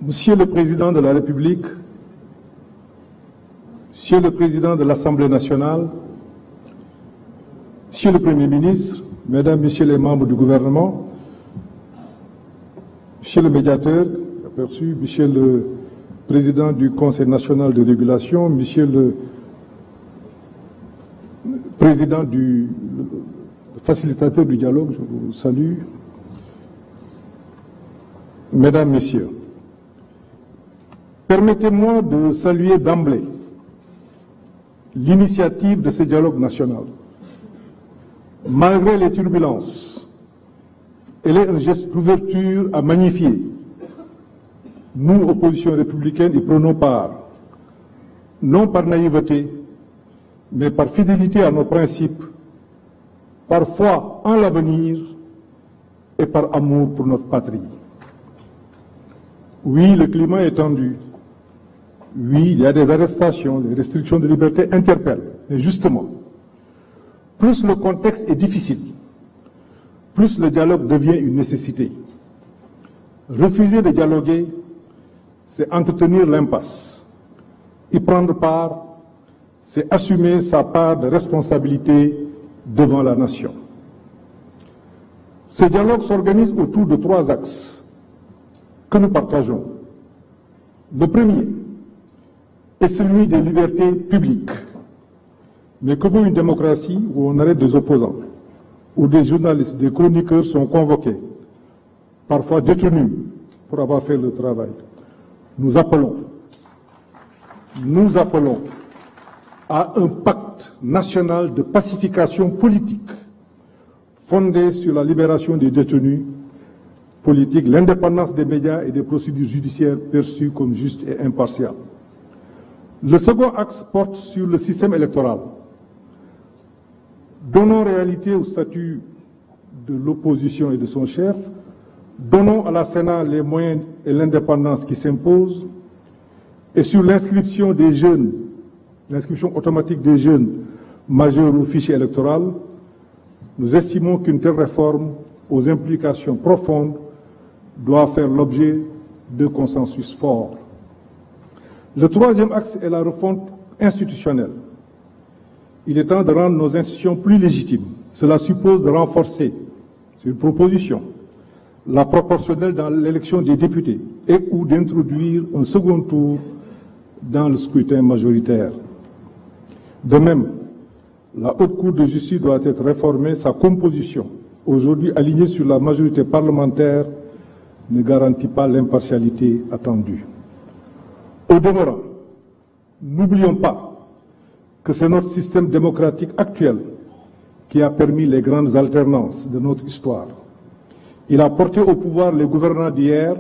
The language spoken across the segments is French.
Monsieur le Président de la République, Monsieur le Président de l'Assemblée nationale, Monsieur le Premier ministre, Mesdames, Messieurs les membres du gouvernement, Monsieur le médiateur, aperçu, Monsieur le Président du Conseil national de régulation, Monsieur le Président le facilitateur du dialogue, je vous salue. Mesdames, Messieurs, permettez-moi de saluer d'emblée l'initiative de ce dialogue national. Malgré les turbulences, elle est un geste d'ouverture à magnifier. Nous, opposition républicaine, y prenons part, non par naïveté, mais par fidélité à nos principes, par foi en l'avenir et par amour pour notre patrie. Oui, le climat est tendu. Oui, il y a des arrestations, des restrictions de liberté interpellent. Mais justement, plus le contexte est difficile, plus le dialogue devient une nécessité. Refuser de dialoguer, c'est entretenir l'impasse. Y prendre part, c'est assumer sa part de responsabilité devant la nation. Ce dialogue s'organise autour de 3 axes que nous partageons. Le premier est celui des libertés publiques. Mais que vaut une démocratie où on arrête des opposants, où des journalistes, des chroniqueurs sont convoqués, parfois détenus pour avoir fait le travail? Nous appelons à un pacte national de pacification politique fondé sur la libération des détenus politiques, l'indépendance des médias et des procédures judiciaires perçues comme justes et impartiales. Le second axe porte sur le système électoral. Donnons réalité au statut de l'opposition et de son chef, donnons à la Sénat les moyens et l'indépendance qui s'imposent, et sur l'inscription des jeunes, l'inscription automatique des jeunes majeurs au fichier électoral, nous estimons qu'une telle réforme aux implications profondes doit faire l'objet de consensus forts. Le troisième axe est la refonte institutionnelle. Il est temps de rendre nos institutions plus légitimes. Cela suppose de renforcer, c'est une proposition, la proportionnelle dans l'élection des députés et ou d'introduire un second tour dans le scrutin majoritaire. De même, la Haute Cour de justice doit être réformée, sa composition, aujourd'hui alignée sur la majorité parlementaire, ne garantit pas l'impartialité attendue. Au demeurant, n'oublions pas que c'est notre système démocratique actuel qui a permis les grandes alternances de notre histoire. Il a porté au pouvoir les gouvernants d'hier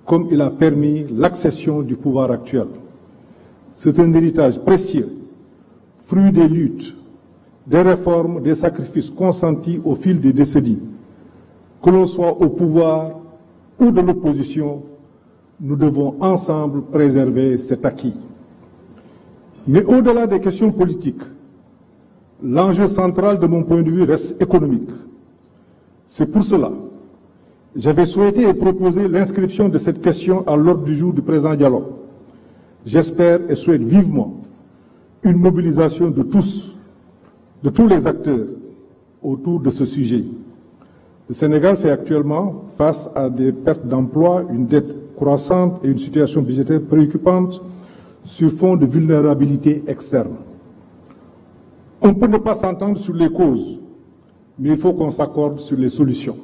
comme il a permis l'accession du pouvoir actuel. C'est un héritage précieux, fruit des luttes, des réformes, des sacrifices consentis au fil des décennies. Que l'on soit au pouvoir ou de l'opposition, nous devons ensemble préserver cet acquis. Mais au-delà des questions politiques, l'enjeu central de mon point de vue reste économique. C'est pour cela que j'avais souhaité et proposé l'inscription de cette question à l'ordre du jour du présent dialogue. J'espère et souhaite vivement une mobilisation de tous les acteurs autour de ce sujet. Le Sénégal fait actuellement face à des pertes d'emplois, une dette croissante et une situation budgétaire préoccupante sur fond de vulnérabilité externe. On peut ne pas s'entendre sur les causes, mais il faut qu'on s'accorde sur les solutions.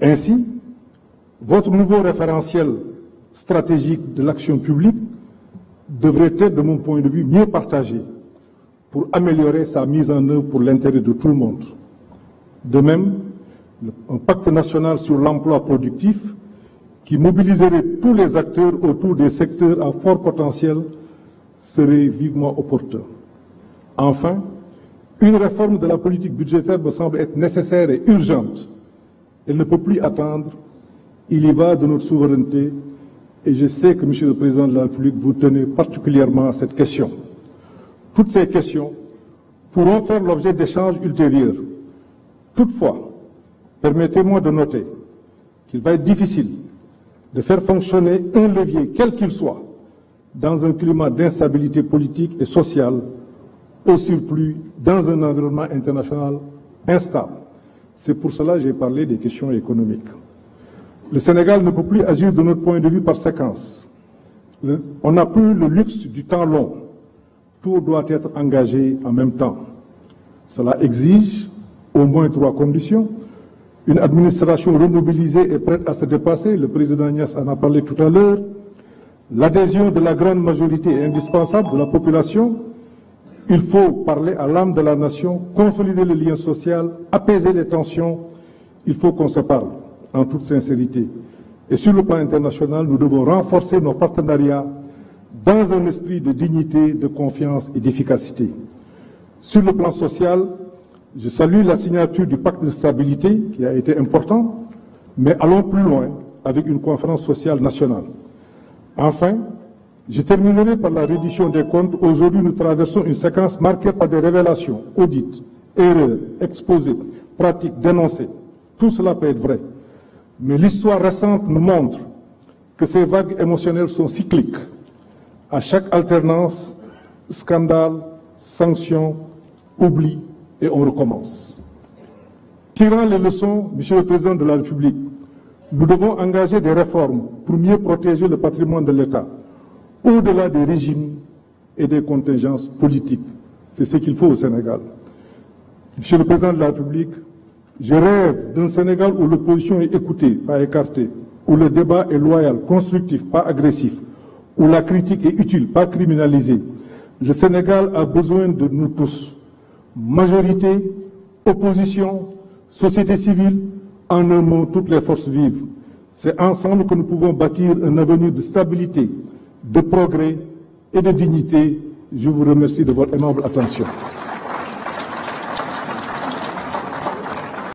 Ainsi, votre nouveau référentiel stratégique de l'action publique devrait être, de mon point de vue, mieux partagé pour améliorer sa mise en œuvre pour l'intérêt de tout le monde. De même, un pacte national sur l'emploi productif qui mobiliserait tous les acteurs autour des secteurs à fort potentiel serait vivement opportun. Enfin, une réforme de la politique budgétaire me semble être nécessaire et urgente. Elle ne peut plus attendre. Il y va de notre souveraineté et je sais que, Monsieur le Président de la République, vous tenez particulièrement à cette question. Toutes ces questions pourront faire l'objet d'échanges ultérieurs. Toutefois, permettez-moi de noter qu'il va être difficile de faire fonctionner un levier, quel qu'il soit, dans un climat d'instabilité politique et sociale, au surplus dans un environnement international instable. C'est pour cela que j'ai parlé des questions économiques. Le Sénégal ne peut plus agir de notre point de vue par séquence. On n'a plus le luxe du temps long. Tout doit être engagé en même temps. Cela exige au moins 3 conditions. Une administration remobilisée et prête à se dépasser, le président Niasse en a parlé tout à l'heure. L'adhésion de la grande majorité indispensable de la population. Il faut parler à l'âme de la nation, consolider le lien social, apaiser les tensions. Il faut qu'on se parle en toute sincérité. Et sur le plan international, nous devons renforcer nos partenariats dans un esprit de dignité, de confiance et d'efficacité. Sur le plan social, je salue la signature du pacte de stabilité qui a été important, mais allons plus loin avec une conférence sociale nationale. Enfin, je terminerai par la reddition des comptes. Aujourd'hui, nous traversons une séquence marquée par des révélations, audits, erreurs, exposés, pratiques, dénoncées. Tout cela peut être vrai. Mais l'histoire récente nous montre que ces vagues émotionnelles sont cycliques. À chaque alternance, scandale, sanctions, oubli, et on recommence. Tirant les leçons, Monsieur le Président de la République, nous devons engager des réformes pour mieux protéger le patrimoine de l'État, au-delà des régimes et des contingences politiques. C'est ce qu'il faut au Sénégal. Monsieur le Président de la République, je rêve d'un Sénégal où l'opposition est écoutée, pas écartée, où le débat est loyal, constructif, pas agressif, où la critique est utile, pas criminalisée. Le Sénégal a besoin de nous tous. Majorité, opposition, société civile, en un mot, toutes les forces vives. C'est ensemble que nous pouvons bâtir un avenir de stabilité, de progrès et de dignité. Je vous remercie de votre aimable attention.